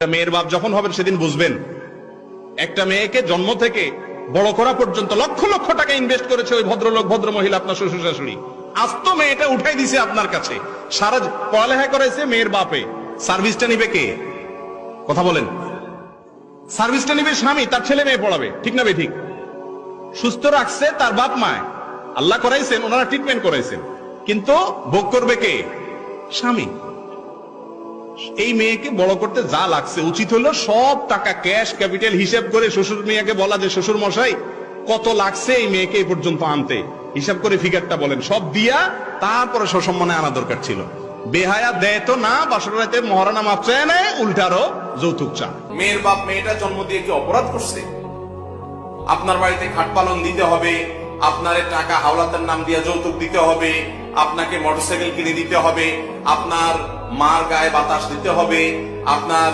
মেয়ের বাপ যখন হবেন সেদিন বুঝবেন একটা মেয়েকে জন্ম থেকে বড় করা পর্যন্ত লক্ষ লক্ষ টাকা ইনভেস্ট করেছে ওই ভদ্রলোক ভদ্র মহিলা আপনার শ্বশুর শাশুড়ি। আজ তো মেয়েটা উঠাই দিছে আপনার কাছে, সারা পড়ালেখা করেছে মেয়ের বাপে, সার্ভিসটা নিবে কে? কথা বলেন। সার্ভিসটা নিবে স্বামী, তার ছেলে মেয়ে পড়াবে, ঠিক না ঠিক? সুস্থ রাখছে তার বাপ মায়, আল্লাহ করাইছেন, ওনারা ট্রিটমেন্ট করাইছেন, কিন্তু ভোগ করবে কে? স্বামী। এই মেয়েকে বড় করতে যা লাগছে, উচিত হলো সব টাকা ক্যাশ ক্যাপিটাল হিসাব করে শ্বশুর মেয়েকে বলা যে শ্বশুর মশাই কত লাগছে এই মেয়েকে এই পর্যন্ত আনতে, হিসাব করে ফিগারটা বলেন, সব দিয়া তারপরে সসম্মানে আনা দরকার ছিল। বেহায়া দেয় তো না, বাসর রাতে মহারানা মাপ চায় না, উল্টারও যৌতুক চা। মেয়ের বাপ মেয়েটা জন্ম দিয়ে কি অপরাধ করছে? আপনার বাড়িতে খাট পালন দিতে হবে, আপনার টাকা হাওলাতের নাম দিয়ে যৌতুক দিতে হবে, আপনাকে মোটরসাইকেল কিনে দিতে হবে, আপনার মার গায়ে বাতাস দিতে হবে, আপনার